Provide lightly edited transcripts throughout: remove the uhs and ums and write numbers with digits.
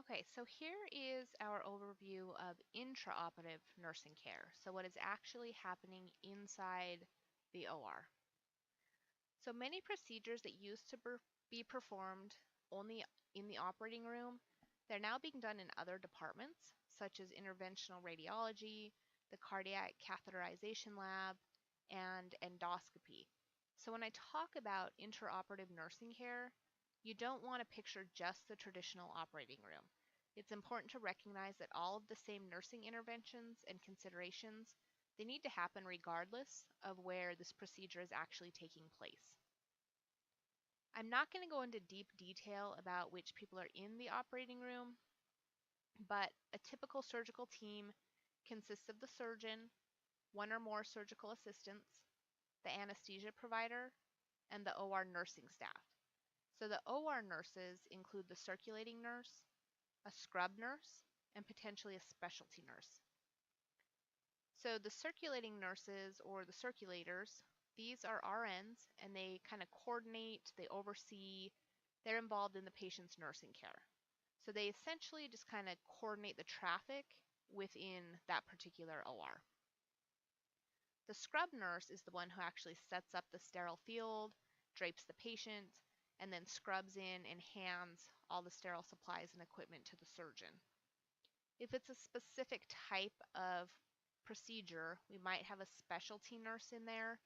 Okay, so here is our overview of intraoperative nursing care. So what is actually happening inside the OR. So many procedures that used to be performed only in the operating room, they're now being done in other departments, such as interventional radiology, the cardiac catheterization lab, and endoscopy. So when I talk about intraoperative nursing care, you don't want to picture just the traditional operating room. It's important to recognize that all of the same nursing interventions and considerations, they need to happen regardless of where this procedure is actually taking place. I'm not going to go into deep detail about which people are in the operating room, but a typical surgical team consists of the surgeon, one or more surgical assistants, the anesthesia provider, and the OR nursing staff. So the OR nurses include the circulating nurse, a scrub nurse, and potentially a specialty nurse. So the circulating nurses or the circulators, these are RNs and they kind of coordinate, they oversee, they're involved in the patient's nursing care. So they essentially just kind of coordinate the traffic within that particular OR. The scrub nurse is the one who actually sets up the sterile field, drapes the patient, and then scrubs in and hands all the sterile supplies and equipment to the surgeon. If it's a specific type of procedure, we might have a specialty nurse in there,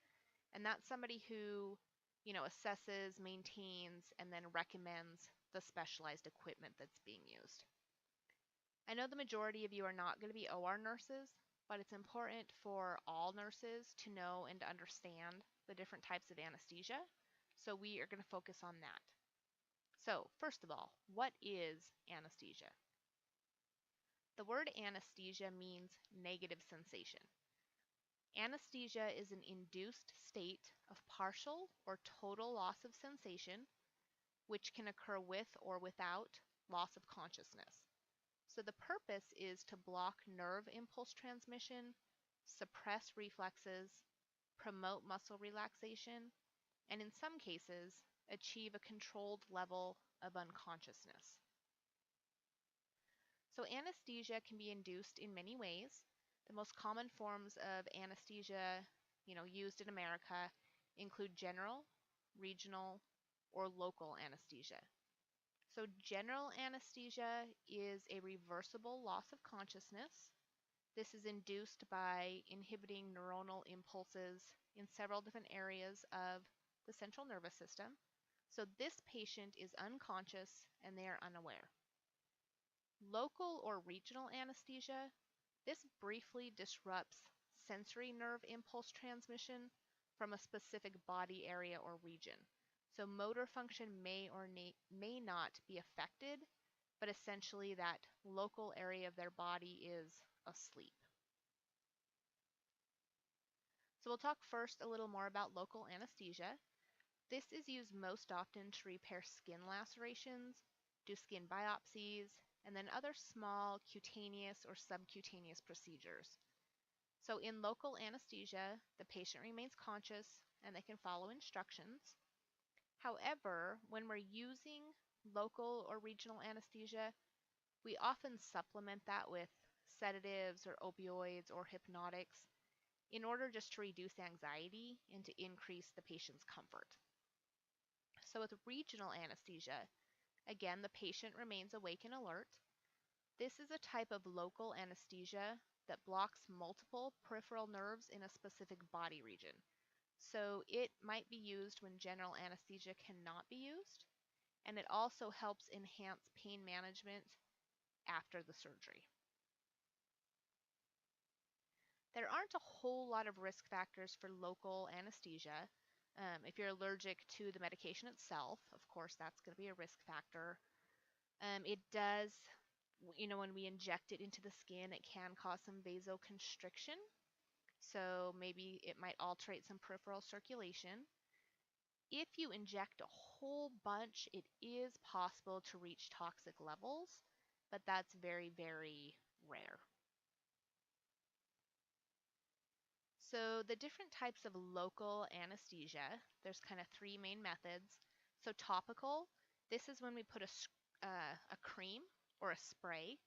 and that's somebody who, assesses, maintains, and then recommends the specialized equipment that's being used. I know the majority of you are not going to be OR nurses, but it's important for all nurses to know and to understand the different types of anesthesia, so we are going to focus on that. So, first of all, what is anesthesia? The word anesthesia means negative sensation. Anesthesia is an induced state of partial or total loss of sensation, which can occur with or without loss of consciousness. So the purpose is to block nerve impulse transmission, suppress reflexes, promote muscle relaxation, and in some cases, achieve a controlled level of unconsciousness. So anesthesia can be induced in many ways. The most common forms of anesthesia, used in America include general, regional, or local anesthesia. So general anesthesia is a reversible loss of consciousness. This is induced by inhibiting neuronal impulses in several different areas of the central nervous system. So this patient is unconscious and they are unaware. Local or regional anesthesia, this briefly disrupts sensory nerve impulse transmission from a specific body area or region. So motor function may or may not be affected, but essentially that local area of their body is asleep. So we'll talk first a little more about local anesthesia. This is used most often to repair skin lacerations, do skin biopsies, and then other small cutaneous or subcutaneous procedures. So in local anesthesia, the patient remains conscious and they can follow instructions. However, when we're using local or regional anesthesia, we often supplement that with sedatives or opioids or hypnotics in order just to reduce anxiety and to increase the patient's comfort. So with regional anesthesia, again, the patient remains awake and alert. This is a type of local anesthesia that blocks multiple peripheral nerves in a specific body region. So it might be used when general anesthesia cannot be used, and it also helps enhance pain management after the surgery. There aren't a whole lot of risk factors for local anesthesia. If you're allergic to the medication itself, of course, that's going to be a risk factor. It does, when we inject it into the skin, it can cause some vasoconstriction. So maybe it might alterate some peripheral circulation. If you inject a whole bunch, it is possible to reach toxic levels, but that's very, very rare. So the different types of local anesthesia, there's kind of three main methods. So topical, this is when we put a cream or a spray,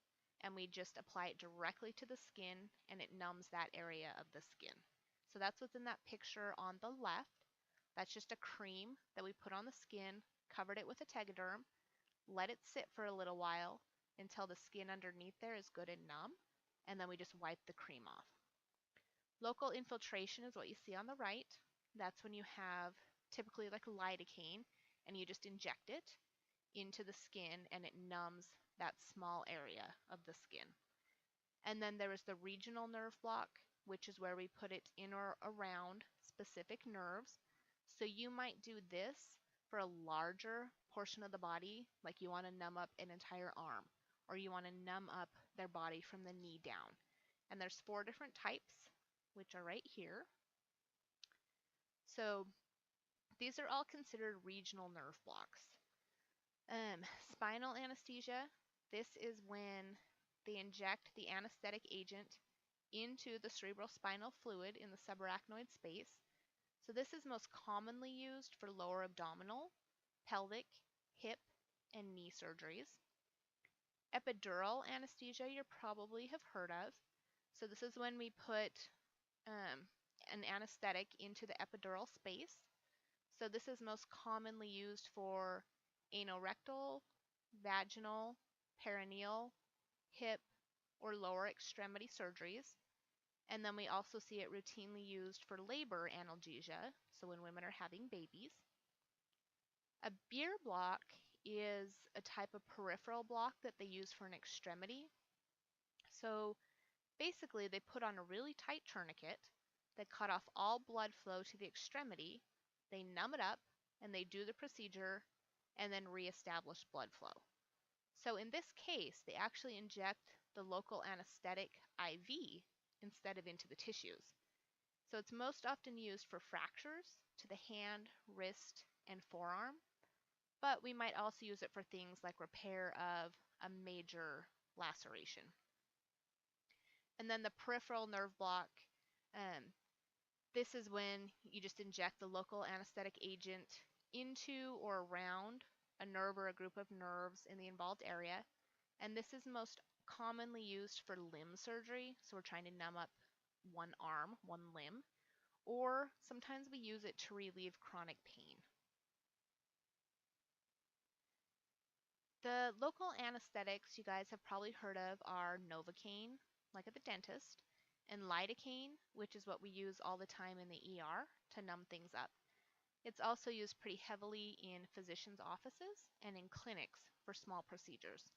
and we just apply it directly to the skin, and it numbs that area of the skin. So that's what's in that picture on the left. That's just a cream that we put on the skin, covered it with a Tegaderm, let it sit for a little while until the skin underneath there is good and numb, and then we just wipe the cream off. Local infiltration is what you see on the right. That's when you have typically like lidocaine, and you just inject it into the skin and it numbs that small area of the skin. And then there is the regional nerve block, which is where we put it in or around specific nerves. So you might do this for a larger portion of the body, like you want to numb up an entire arm, or you want to numb up their body from the knee down. And there's 4 different types, which are right here. So these are all considered regional nerve blocks. Spinal anesthesia, this is when they inject the anesthetic agent into the cerebrospinal fluid in the subarachnoid space. So this is most commonly used for lower abdominal, pelvic, hip, and knee surgeries. Epidural anesthesia you probably have heard of. So this is when we put an anesthetic into the epidural space. So this is most commonly used for anorectal, vaginal, perineal, hip, or lower extremity surgeries. And then we also see it routinely used for labor analgesia, so when women are having babies. A beer block is a type of peripheral block that they use for an extremity. So basically, they put on a really tight tourniquet that cut off all blood flow to the extremity. They numb it up, and they do the procedure, and then reestablish blood flow. So in this case, they actually inject the local anesthetic IV instead of into the tissues. So it's most often used for fractures to the hand, wrist, and forearm, but we might also use it for things like repair of a major laceration. And then the peripheral nerve block, this is when you just inject the local anesthetic agent into or around a nerve or a group of nerves in the involved area. And this is most commonly used for limb surgery. So we're trying to numb up one arm, one limb, or sometimes we use it to relieve chronic pain. The local anesthetics you guys have probably heard of are Novocaine, like at the dentist, and lidocaine, which is what we use all the time in the ER to numb things up. It's also used pretty heavily in physicians' offices and in clinics for small procedures.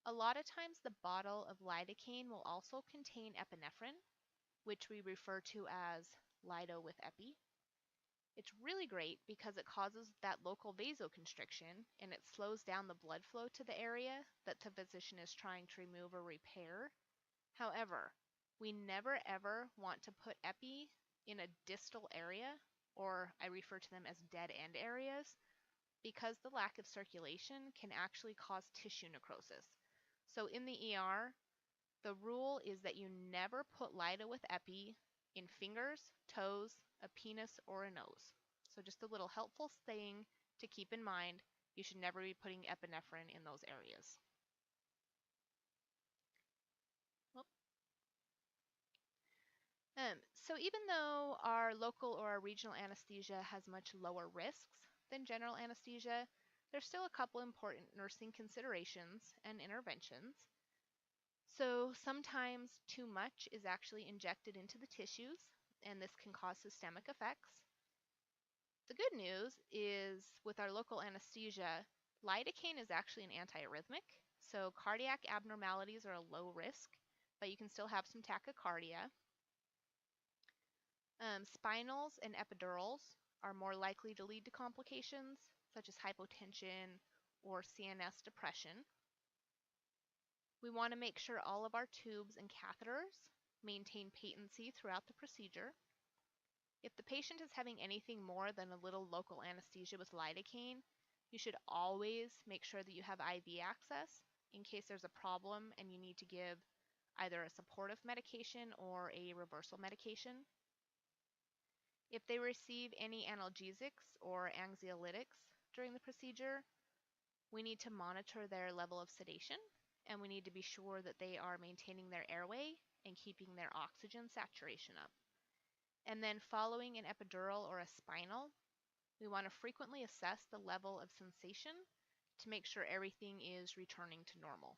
A lot of times the bottle of lidocaine will also contain epinephrine, which we refer to as lido with epi. It's really great because it causes that local vasoconstriction and it slows down the blood flow to the area that the physician is trying to remove or repair. However, we never ever want to put epi in a distal area, or I refer to them as dead end areas, because the lack of circulation can actually cause tissue necrosis. So in the ER, the rule is that you never put lido with epi in fingers, toes, a penis, or a nose. So just a little helpful thing to keep in mind, you should never be putting epinephrine in those areas. So even though our local or our regional anesthesia has much lower risks than general anesthesia, there's still a couple important nursing considerations and interventions. So sometimes too much is actually injected into the tissues, and this can cause systemic effects. The good news is with our local anesthesia, lidocaine is actually an antiarrhythmic, so cardiac abnormalities are a low risk, but you can still have some tachycardia. Spinals and epidurals are more likely to lead to complications, such as hypotension or CNS depression. We want to make sure all of our tubes and catheters maintain patency throughout the procedure. If the patient is having anything more than a little local anesthesia with lidocaine, you should always make sure that you have IV access in case there's a problem and you need to give either a supportive medication or a reversal medication. If they receive any analgesics or anxiolytics during the procedure, We need to monitor their level of sedation, and we need to be sure that they are maintaining their airway and keeping their oxygen saturation up. And then following an epidural or a spinal, we want to frequently assess the level of sensation to make sure everything is returning to normal.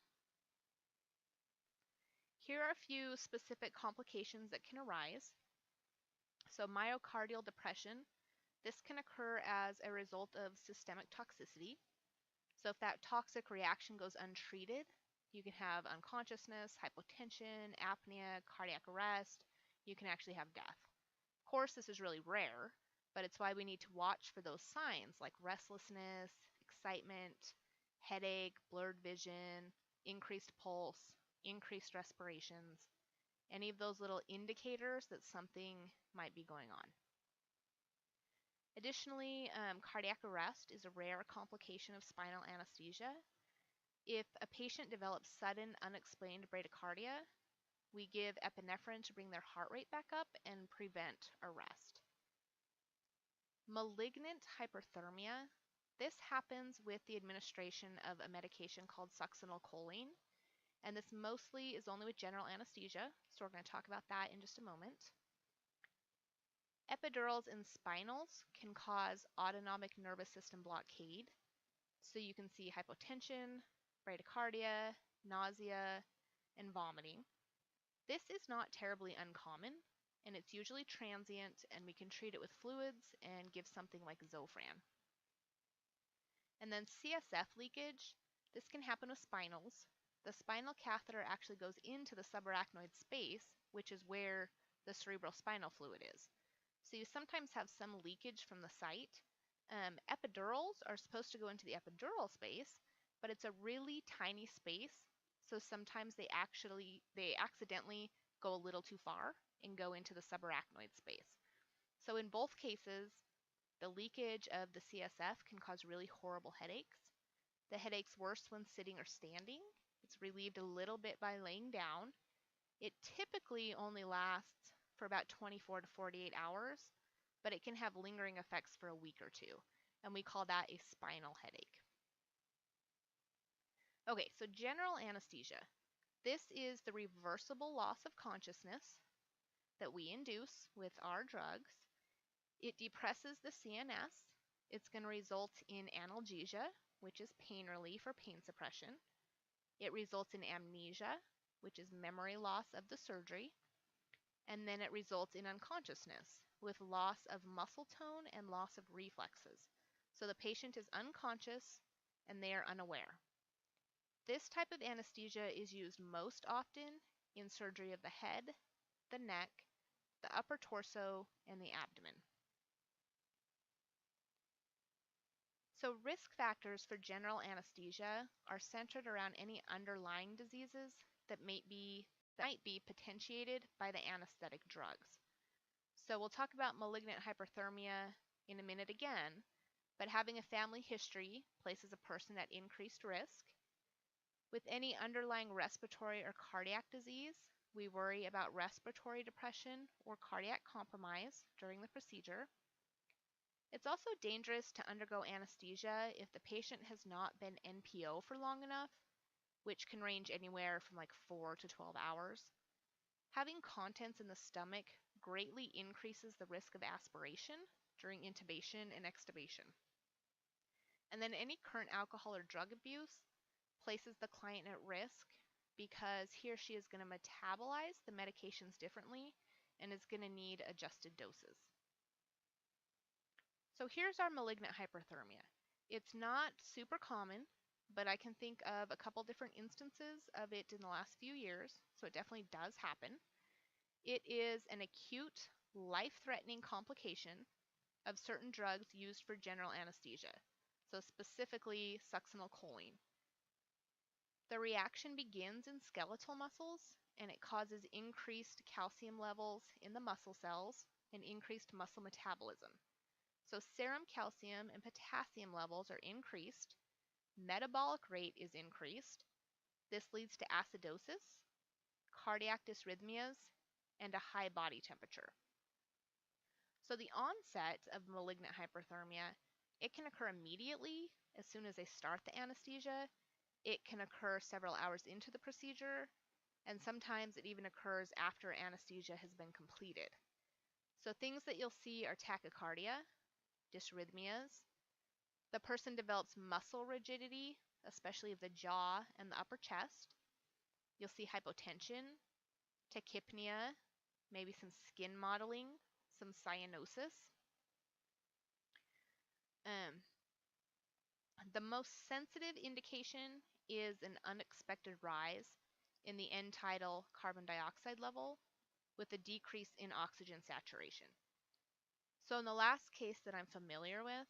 Here are a few specific complications that can arise. So myocardial depression, this can occur as a result of systemic toxicity. So if that toxic reaction goes untreated, you can have unconsciousness, hypotension, apnea, cardiac arrest. You can actually have death. Of course, this is really rare, but it's why we need to watch for those signs like restlessness, excitement, headache, blurred vision, increased pulse, increased respirations, any of those little indicators that something might be going on. Additionally, cardiac arrest is a rare complication of spinal anesthesia. If a patient develops sudden unexplained bradycardia, we give epinephrine to bring their heart rate back up and prevent arrest. Malignant hyperthermia, this happens with the administration of a medication called succinylcholine, and this mostly is only with general anesthesia, so we're going to talk about that in just a moment. Epidurals and spinals can cause autonomic nervous system blockade, so you can see hypotension, bradycardia, nausea, and vomiting. This is not terribly uncommon, and it's usually transient, and we can treat it with fluids and give something like Zofran. And then CSF leakage, this can happen with spinals. The spinal catheter actually goes into the subarachnoid space, which is where the cerebrospinal fluid is. So you sometimes have some leakage from the site. Epidurals are supposed to go into the epidural space, but it's a really tiny space, so sometimes they accidentally go a little too far and go into the subarachnoid space. So in both cases, the leakage of the CSF can cause really horrible headaches. The headache's worse when sitting or standing. It's relieved a little bit by laying down. It typically only lasts for about 24 to 48 hours, but it can have lingering effects for a week or two, and we call that a spinal headache. Okay, so general anesthesia. This is the reversible loss of consciousness that we induce with our drugs. It depresses the CNS. It's going to result in analgesia, which is pain relief or pain suppression. It results in amnesia, which is memory loss of the surgery. And then it results in unconsciousness with loss of muscle tone and loss of reflexes. So the patient is unconscious and they are unaware. This type of anesthesia is used most often in surgery of the head, the neck, the upper torso, and the abdomen. So risk factors for general anesthesia are centered around any underlying diseases that might be potentiated by the anesthetic drugs. So we'll talk about malignant hyperthermia in a minute again, but having a family history places a person at increased risk. With any underlying respiratory or cardiac disease, we worry about respiratory depression or cardiac compromise during the procedure. It's also dangerous to undergo anesthesia if the patient has not been NPO for long enough, which can range anywhere from like 4 to 12 hours. Having contents in the stomach greatly increases the risk of aspiration during intubation and extubation. And then any current alcohol or drug abuse places the client at risk because he or she is going to metabolize the medications differently and is going to need adjusted doses. So here's our malignant hyperthermia. It's not super common, but I can think of a couple different instances of it in the last few years, so it definitely does happen. It is an acute, life-threatening complication of certain drugs used for general anesthesia, so specifically succinylcholine. The reaction begins in skeletal muscles, and it causes increased calcium levels in the muscle cells and increased muscle metabolism. So serum calcium and potassium levels are increased, metabolic rate is increased. This leads to acidosis, cardiac dysrhythmias, and a high body temperature. So the onset of malignant hyperthermia, it can occur immediately, as soon as they start the anesthesia. It can occur several hours into the procedure, and sometimes it even occurs after anesthesia has been completed. So things that you'll see are tachycardia, dysrhythmias. The person develops muscle rigidity, especially of the jaw and the upper chest. You'll see hypotension, tachypnea, maybe some skin mottling, some cyanosis. Um, the most sensitive indication is an unexpected rise in the end tidal carbon dioxide level with a decrease in oxygen saturation. So in the last case that I'm familiar with,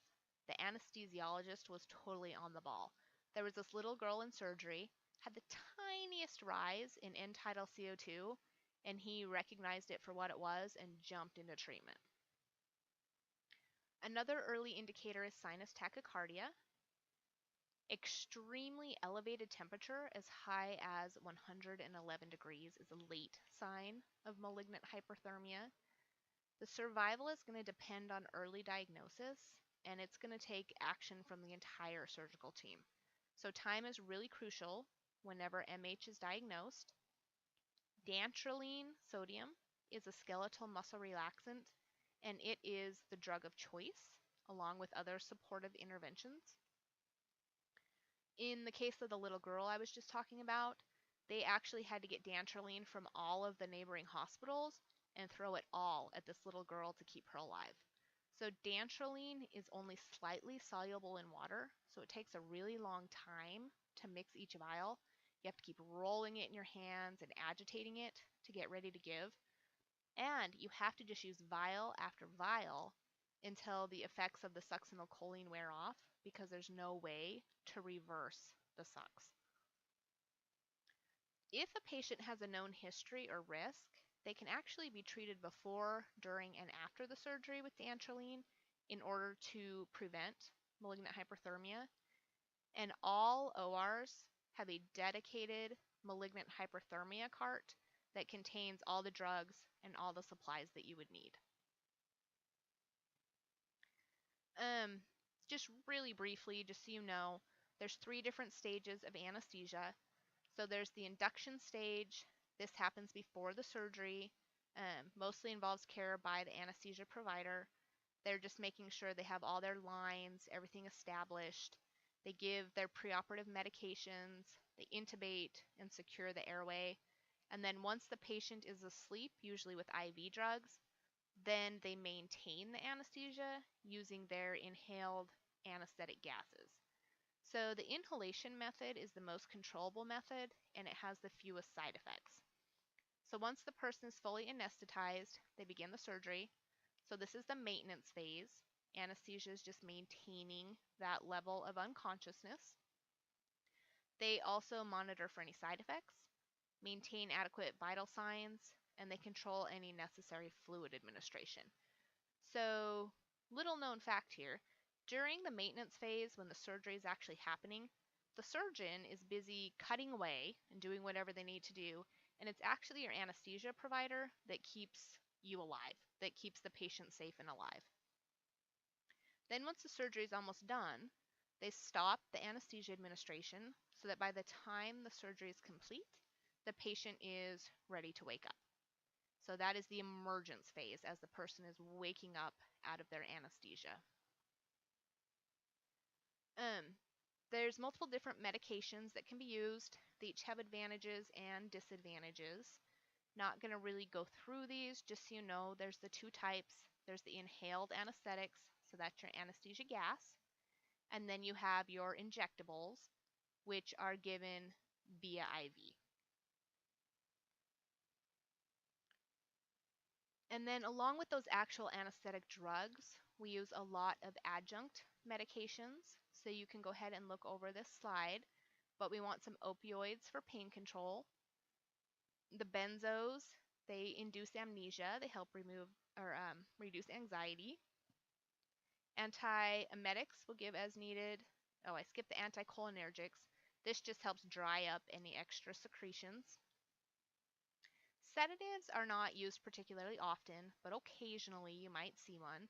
the anesthesiologist was totally on the ball. There was this little girl in surgery, had the tiniest rise in end tidal CO2, and he recognized it for what it was and jumped into treatment. Another early indicator is sinus tachycardia. Extremely elevated temperature, as high as 111 degrees, is a late sign of malignant hyperthermia. The survival is going to depend on early diagnosis, and it's going to take action from the entire surgical team. So time is really crucial whenever MH is diagnosed. Dantrolene sodium is a skeletal muscle relaxant, and it is the drug of choice along with other supportive interventions. In the case of the little girl I was just talking about, they actually had to get dantrolene from all of the neighboring hospitals and throw it all at this little girl to keep her alive. So dantrolene is only slightly soluble in water, so it takes a really long time to mix each vial. You have to keep rolling it in your hands and agitating it to get ready to give. And you have to just use vial after vial until the effects of the succinylcholine wear off, because there's no way to reverse the sucks. If a patient has a known history or risk, they can actually be treated before, during, and after the surgery with dantrolene in order to prevent malignant hyperthermia. And all ORs have a dedicated malignant hyperthermia cart that contains all the drugs and all the supplies that you would need. Just really briefly, just so you know, there's 3 different stages of anesthesia. So there's the induction stage. This happens before the surgery. Mostly involves care by the anesthesia provider. They're just making sure they have all their lines, everything established. They give their preoperative medications. They intubate and secure the airway. And then once the patient is asleep, usually with IV drugs, then they maintain the anesthesia using their inhaled anesthetic gases. So the inhalation method is the most controllable method, and it has the fewest side effects. So once the person is fully anesthetized, they begin the surgery. So this is the maintenance phase. Anesthesia is just maintaining that level of unconsciousness. They also monitor for any side effects, maintain adequate vital signs, and they control any necessary fluid administration. So, little known fact here, during the maintenance phase when the surgery is actually happening, the surgeon is busy cutting away and doing whatever they need to do, and it's actually your anesthesia provider that keeps you alive, that keeps the patient safe and alive. Then once the surgery is almost done, they stop the anesthesia administration so that by the time the surgery is complete, the patient is ready to wake up. So that is the emergence phase as the person is waking up out of their anesthesia. There's multiple different medications that can be used. They each have advantages and disadvantages. Not going to really go through these, just so you know, there's the 2 types. There's the inhaled anesthetics, so that's your anesthesia gas. And then you have your injectables, which are given via IV. And then along with those actual anesthetic drugs, we use a lot of adjunct medications. So you can go ahead and look over this slide. But we want some opioids for pain control. The benzos, they induce amnesia. They help remove or reduce anxiety. Antiemetics will give as needed. Oh, I skipped the anticholinergics. This just helps dry up any extra secretions. Sedatives are not used particularly often, but occasionally you might see one.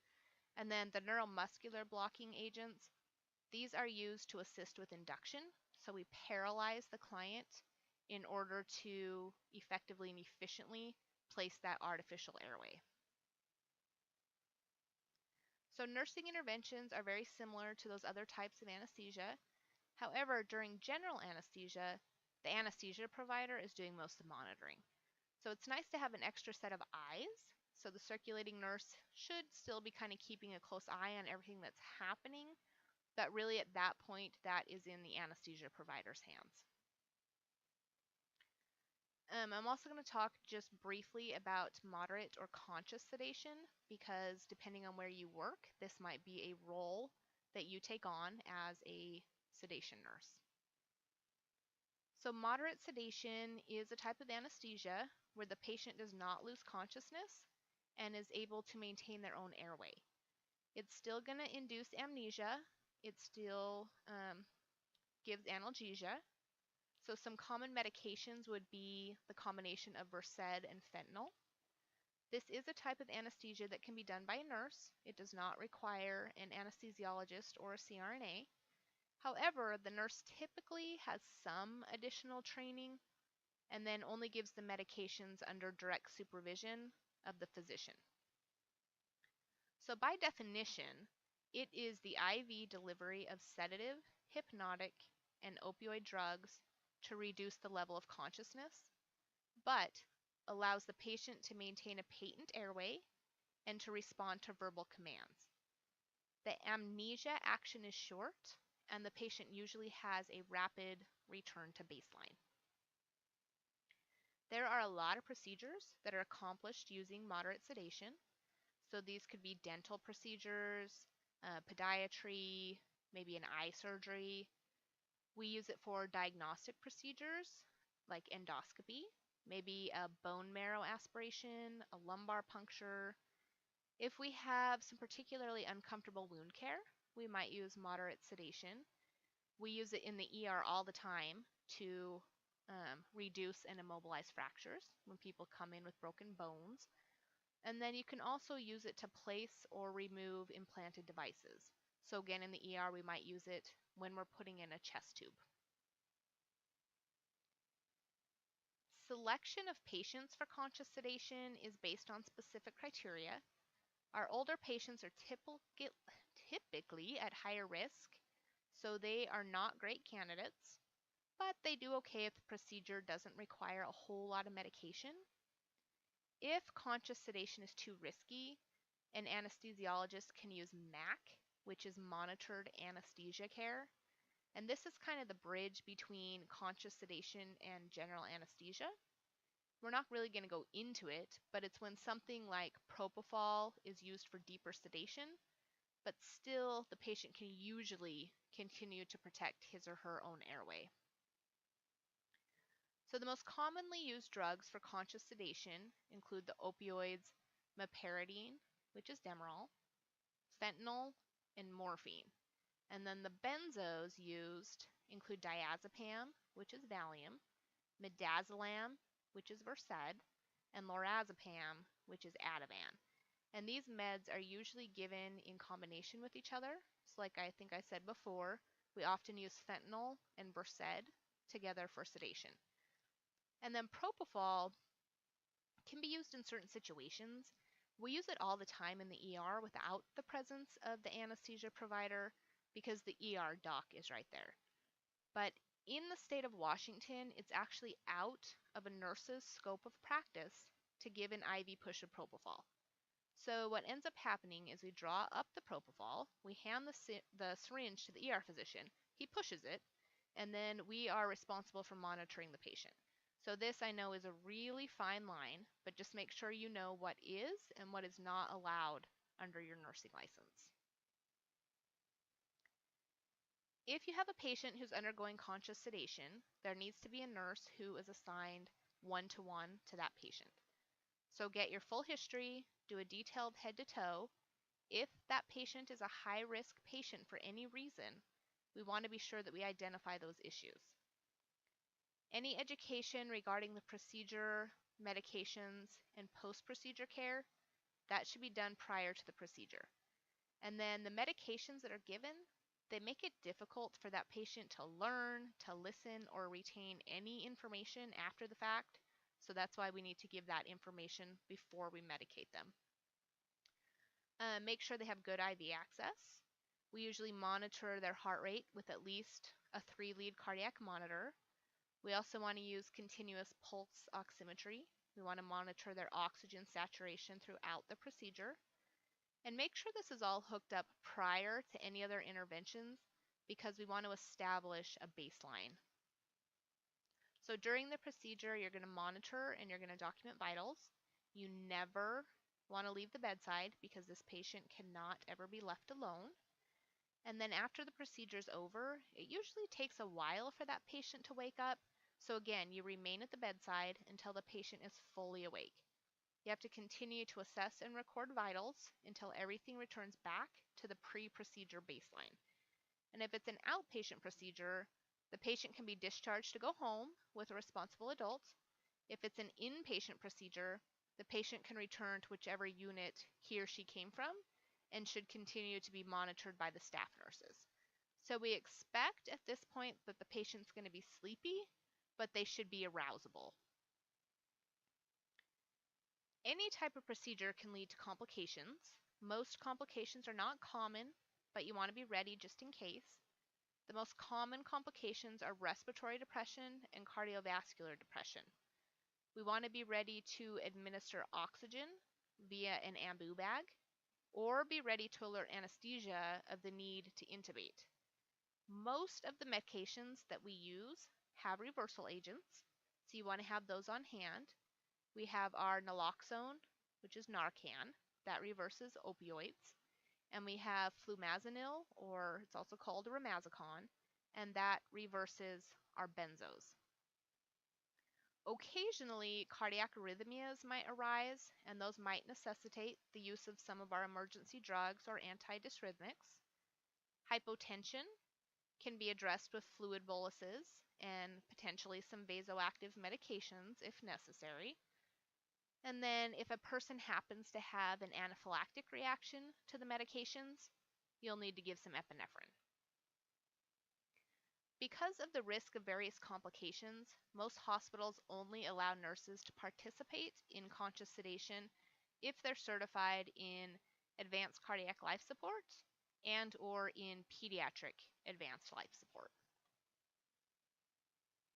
And then the neuromuscular blocking agents, These are used to assist with induction, so we paralyze the client in order to effectively and efficiently place that artificial airway. So nursing interventions are very similar to those other types of anesthesia. However, during general anesthesia, the anesthesia provider is doing most of the monitoring. So it's nice to have an extra set of eyes. So the circulating nurse should still be kind of keeping a close eye on everything that's happening, but really at that point, that is in the anesthesia provider's hands. I'm also going to talk just briefly about moderate or conscious sedation because depending on where you work, this might be a role that you take on as a sedation nurse. So moderate sedation is a type of anesthesia where the patient does not lose consciousness and is able to maintain their own airway. It's still going to induce amnesia. It still gives analgesia. So some common medications would be the combination of Versed and fentanyl. This is a type of anesthesia that can be done by a nurse. It does not require an anesthesiologist or a CRNA. However, the nurse typically has some additional training and then only gives the medications under direct supervision of the physician. So by definition, it is the IV delivery of sedative, hypnotic, and opioid drugs to reduce the level of consciousness, but allows the patient to maintain a patent airway and to respond to verbal commands. The amnesia action is short, and the patient usually has a rapid return to baseline. There are a lot of procedures that are accomplished using moderate sedation. So these could be dental procedures, podiatry, maybe an eye surgery. We use it for diagnostic procedures like endoscopy, maybe a bone marrow aspiration, a lumbar puncture. If we have some particularly uncomfortable wound care, we might use moderate sedation. We use it in the ER all the time to reduce and immobilize fractures when people come in with broken bones. And then you can also use it to place or remove implanted devices. So again, in the ER, we might use it when we're putting in a chest tube. Selection of patients for conscious sedation is based on specific criteria. Our older patients are typically at higher risk, so they are not great candidates, but they do okay if the procedure doesn't require a whole lot of medication. If conscious sedation is too risky, an anesthesiologist can use MAC, which is monitored anesthesia care. And this is kind of the bridge between conscious sedation and general anesthesia. We're not really going to go into it, but it's when something like propofol is used for deeper sedation, but still the patient can usually continue to protect his or her own airway. So the most commonly used drugs for conscious sedation include the opioids meperidine, which is Demerol, fentanyl, and morphine. And then the benzos used include diazepam, which is Valium, midazolam, which is Versed, and lorazepam, which is Ativan. And these meds are usually given in combination with each other. So like I think I said before, we often use fentanyl and Versed together for sedation. And then propofol can be used in certain situations. We use it all the time in the ER without the presence of the anesthesia provider because the ER doc is right there. But in the state of Washington, it's actually out of a nurse's scope of practice to give an IV push of propofol. So what ends up happening is we draw up the propofol, we hand the syringe to the ER physician, he pushes it, and then we are responsible for monitoring the patient. So this I know is a really fine line, but just make sure you know what is and what is not allowed under your nursing license. If you have a patient who's undergoing conscious sedation, there needs to be a nurse who is assigned one-to-one to that patient. So get your full history, do a detailed head-to-toe. If that patient is a high-risk patient for any reason, we want to be sure that we identify those issues. Any education regarding the procedure, medications, and post-procedure care, that should be done prior to the procedure. And then the medications that are given, They make it difficult for that patient to learn, to listen, or retain any information after the fact. So that's why we need to give that information before we medicate them. Make sure they have good IV access. We usually monitor their heart rate with at least a 3-lead cardiac monitor. We also want to use continuous pulse oximetry. We want to monitor their oxygen saturation throughout the procedure. And make sure this is all hooked up prior to any other interventions because we want to establish a baseline. So during the procedure, you're going to monitor and you're going to document vitals. You never want to leave the bedside because this patient cannot ever be left alone. And then after the procedure is over, it usually takes a while for that patient to wake up. So again, you remain at the bedside until the patient is fully awake. You have to continue to assess and record vitals until everything returns back to the pre-procedure baseline. And if it's an outpatient procedure, the patient can be discharged to go home with a responsible adult. If it's an inpatient procedure, the patient can return to whichever unit he or she came from and should continue to be monitored by the staff nurses. So we expect at this point that the patient's going to be sleepy, but they should be arousable. Any type of procedure can lead to complications. Most complications are not common, but you want to be ready just in case. The most common complications are respiratory depression and cardiovascular depression. We want to be ready to administer oxygen via an ambu bag or be ready to alert anesthesia of the need to intubate. Most of the medications that we use have reversal agents, so you want to have those on hand. We have our naloxone, which is Narcan, that reverses opioids. And we have flumazenil, or it's also called Ramazicon, and that reverses our benzos. Occasionally, cardiac arrhythmias might arise, and those might necessitate the use of some of our emergency drugs or antidysrhythmics. Hypotension can be addressed with fluid boluses and potentially some vasoactive medications if necessary. And then if a person happens to have an anaphylactic reaction to the medications, you'll need to give some epinephrine. Because of the risk of various complications, most hospitals only allow nurses to participate in conscious sedation if they're certified in advanced cardiac life support and or in pediatric advanced life support.